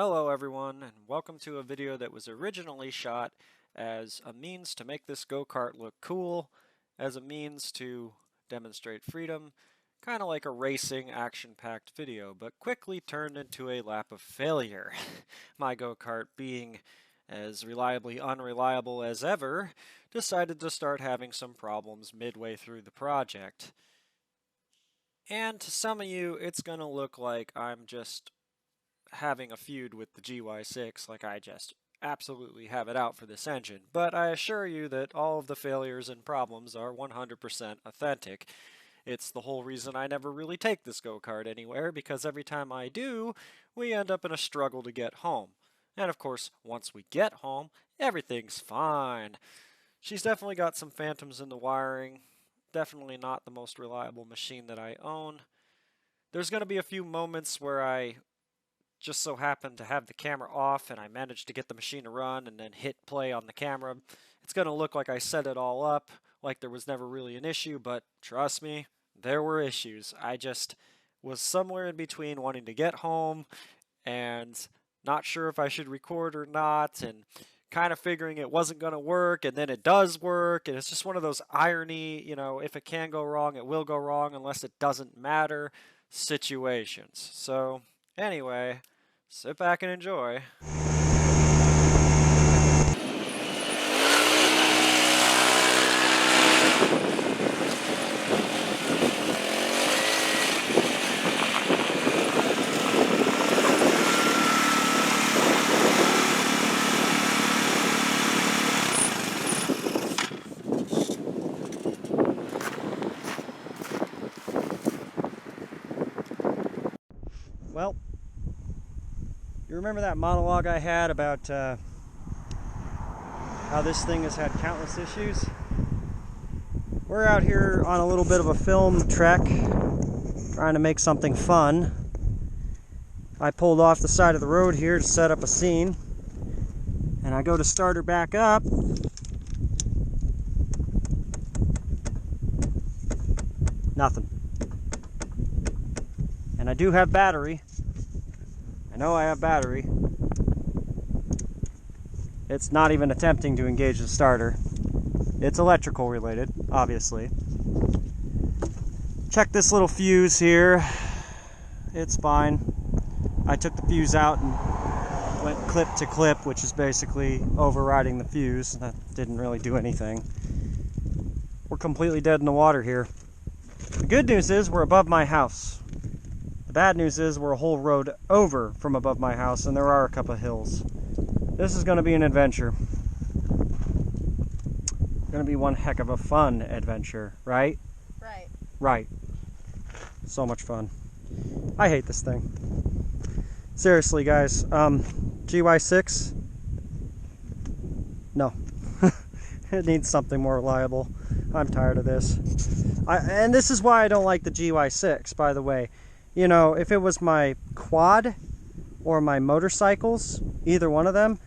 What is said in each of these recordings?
Hello everyone, and welcome to a video that was originally shot as a means to make this go-kart look cool, as a means to demonstrate freedom, kind of like a racing, action-packed video, but quickly turned into a lap of failure. My go-kart, being as reliably unreliable as ever, decided to start having some problems midway through the project. And to some of you, it's gonna look like I'm just having a feud with the GY6, like I just absolutely have it out for this engine, but I assure you that all of the failures and problems are 100% authentic. It's the whole reason I never really take this go-kart anywhere, because every time I do, we end up in a struggle to get home. And of course, once we get home, everything's fine. She's definitely got some phantoms in the wiring, definitely not the most reliable machine that I own. There's going to be a few moments where I just so happened to have the camera off and I managed to get the machine to run and then hit play on the camera. It's going to look like I set it all up, like there was never really an issue, but trust me, there were issues. I just was somewhere in between wanting to get home and not sure if I should record or not, and kind of figuring it wasn't going to work, and then it does work, and it's just one of those irony, if it can go wrong, it will go wrong unless it doesn't matter situations. So anyway, sit back and enjoy. Well, you remember that monologue I had about how this thing has had countless issues? We're out here on a little bit of a film trek, trying to make something fun. I pulled off the side of the road here to set up a scene, and I go to start her back up. Nothing. And I do have battery. I know I have battery. It's not even attempting to engage the starter. It's electrical related, obviously. Check this little fuse here. It's fine. I took the fuse out and went clip to clip, which is basically overriding the fuse. That didn't really do anything. We're completely dead in the water here. The good news is we're above my house. The bad news is we're a whole road over from above my house, and there are a couple of hills. This is going to be an adventure. Going to be one heck of a fun adventure, right? Right. Right. So much fun. I hate this thing. Seriously, guys. GY6? No. It needs something more reliable. I'm tired of this. And this is why I don't like the GY6, by the way. You know, if it was my quad or my motorcycles, either one of them,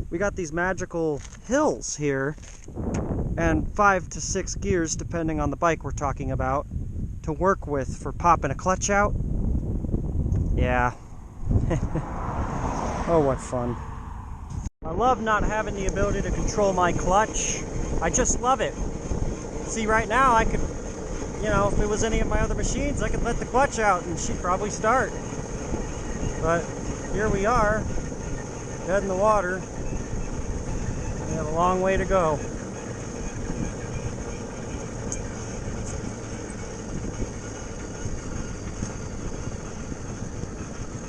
we got these magical hills here and 5 to 6 gears, depending on the bike we're talking about, to work with for popping a clutch out. Yeah. Oh, what fun. I love not having the ability to control my clutch. I just love it. See, right now I could, if it was any of my other machines, I could let the clutch out and she'd probably start. But here we are, dead in the water. We have a long way to go.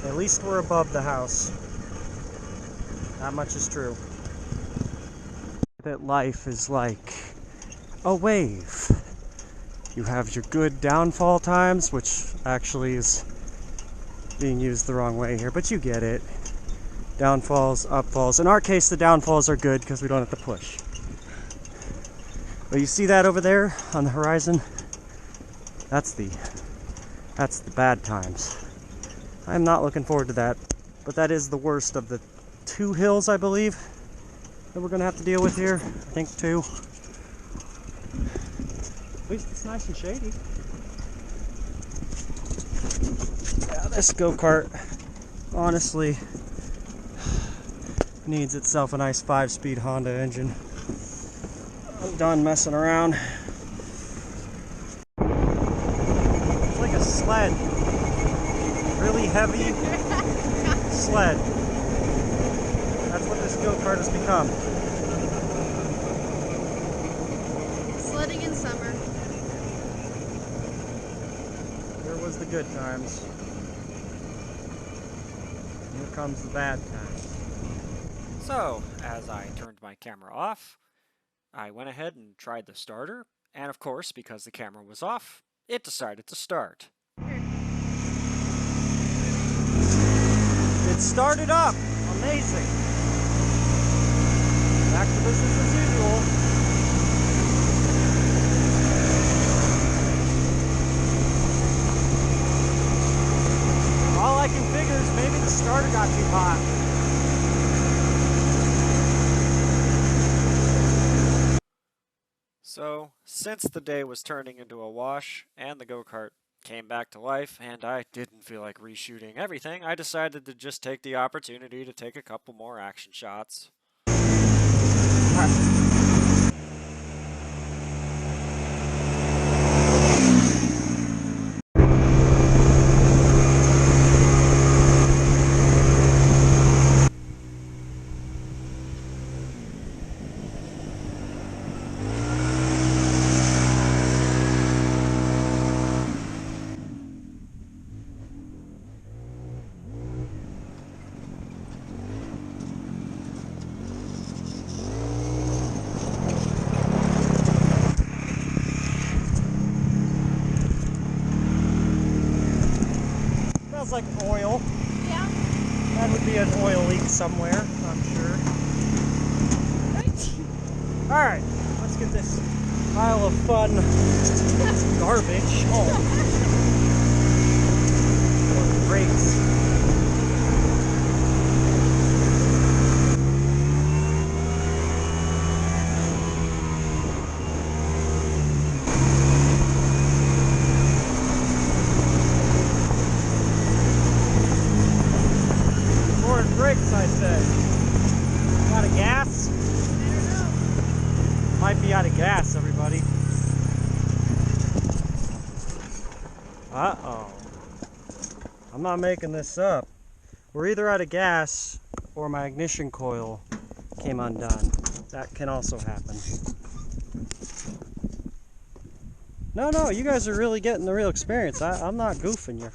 At least we're above the house. That much is true. That life is like a wave. You have your good downfall times, which actually is being used the wrong way here, but you get it. Downfalls, upfalls. In our case, the downfalls are good because we don't have to push. But you see that over there on the horizon? That's the bad times. I'm not looking forward to that, but that is the worst of the 2 hills, I believe, that we're going to have to deal with here. I think 2. At least it's nice and shady. Yeah, this go-kart honestly needs itself a nice 5-speed Honda engine. I'm done messing around. It's like a sled. Really heavy sled. That's what this go-kart has become. Sledding in summer. Here was the good times. Here comes the bad times. So, as I turned my camera off, I went ahead and tried the starter, and of course, because the camera was off, it decided to start. It started up! Amazing! Back to business as usual. All I can figure is maybe the starter got too hot. So, since the day was turning into a wash, and the go-kart came back to life, and I didn't feel like reshooting everything, I decided to just take the opportunity to take a couple more action shots. Smells like oil. Yeah. That would be an oil leak somewhere, I'm sure. Right. Alright, let's get this pile of fun garbage home. Or brakes. More brakes, I said. Out of gas? I don't know. Might be out of gas, everybody. Uh-oh. I'm not making this up. We're either out of gas or my ignition coil came undone. That can also happen. No, you guys are really getting the real experience. I'm not goofing you.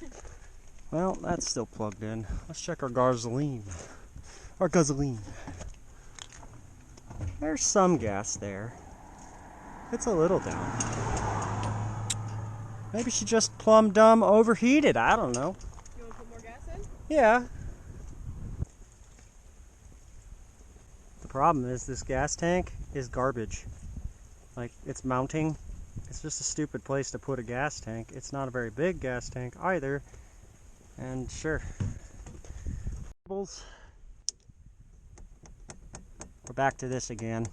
Well, that's still plugged in. Let's check our gasoline. Our gasoline. There's some gas there. It's a little down. Maybe she just plumb dumb overheated. I don't know. You want to put more gas in? Yeah. The problem is this gas tank is garbage. Like, it's mounting. It's just a stupid place to put a gas tank. It's not a very big gas tank either. And sure. We're back to this again.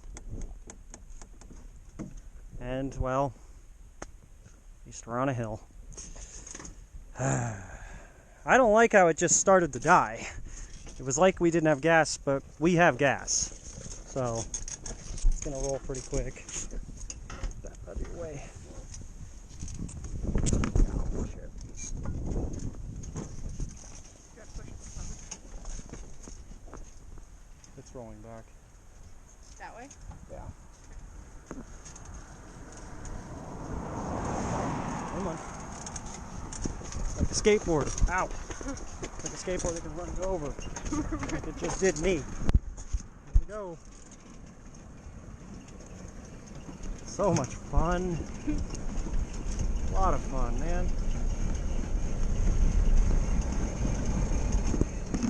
And, well, at least we're on a hill. I don't like how it just started to die. It was like we didn't have gas, but we have gas. So, it's gonna roll pretty quick. Get that out of your way. Oh, shit. It's rolling back. That way? Yeah. Come on. Like a skateboarder. Ow! Like a skateboarder can run you over. Like it just did me. Here we go. So much fun. A lot of fun, man.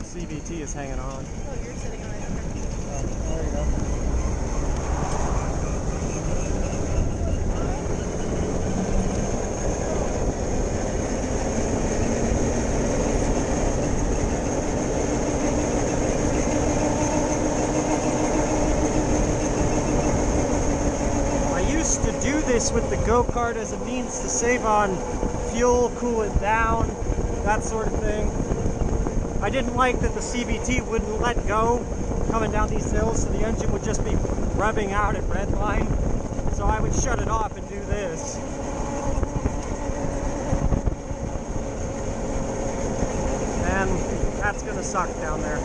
CVT is hanging on. Oh, you're sitting on it. Okay. There you go. To do this with the go-kart as a means to save on fuel, cool it down, that sort of thing. I didn't like that the CVT wouldn't let go coming down these hills, so the engine would just be rubbing out at red line. So I would shut it off and do this. And that's gonna suck down there.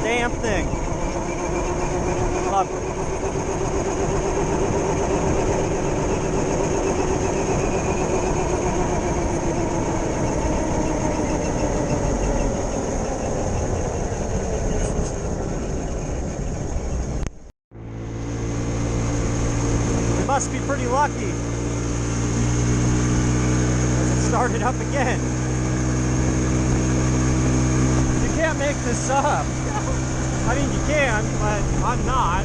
Damn thing. Love it. We must be pretty lucky. It started up again. You can't make this up. I mean, you can, but I'm not.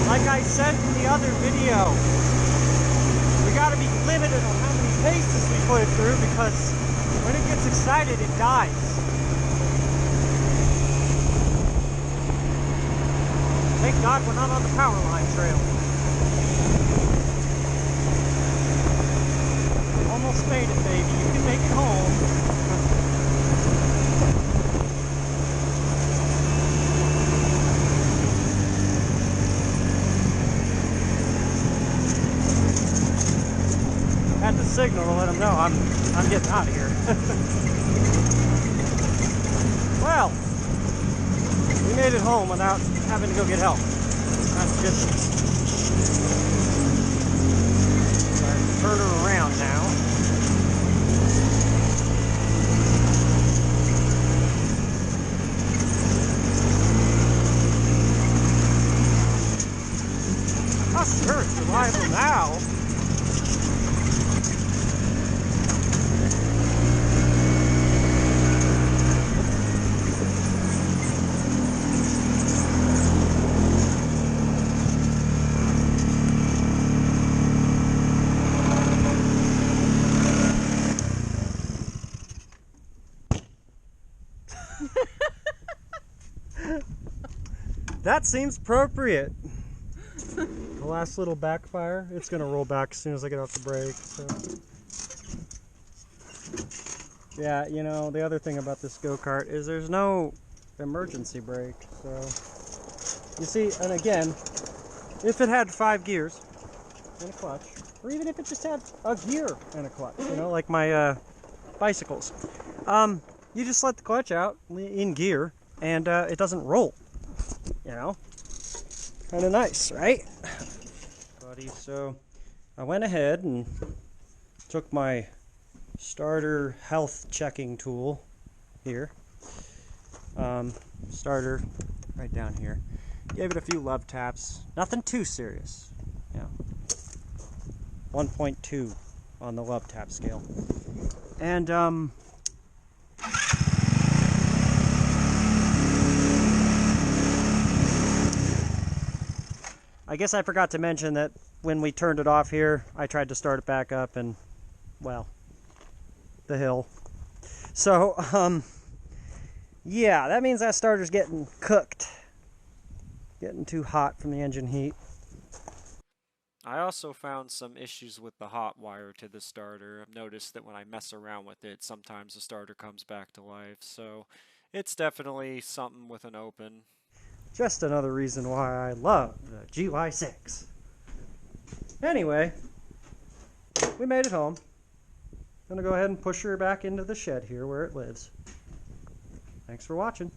Like I said in the other video, we gotta be limited on how many paces we put it through, because when it gets excited, it dies. Thank God we're not on the power line trail. Almost made it, baby. You can make it home. Had the signal to let them know I'm getting out of here. Well, we made it home without having to go get help. That's good. Turn her around now. Oh, sure, it's reliable now. That seems appropriate. The last little backfire. It's gonna roll back as soon as I get off the brake. So. Yeah, you know, the other thing about this go-kart is there's no emergency brake. So you see, and again, if it had 5 gears and a clutch, or even if it just had a gear and a clutch, you know, like my bicycles, you just let the clutch out in gear and it doesn't roll. You know, kind of nice, right? Buddy, so I went ahead and took my starter health checking tool here. Starter right down here. Gave it a few love taps. Nothing too serious. Yeah. 1.2 on the love tap scale. And I guess I forgot to mention that when we turned it off here, I tried to start it back up and, well, the hill. So, yeah, that means that starter's getting cooked. Getting too hot from the engine heat. I also found some issues with the hot wire to the starter. I've noticed that when I mess around with it, sometimes the starter comes back to life. So it's definitely something with an open. Just another reason why I love the GY6. Anyway, we made it home. Gonna go ahead and push her back into the shed here where it lives. Thanks for watching.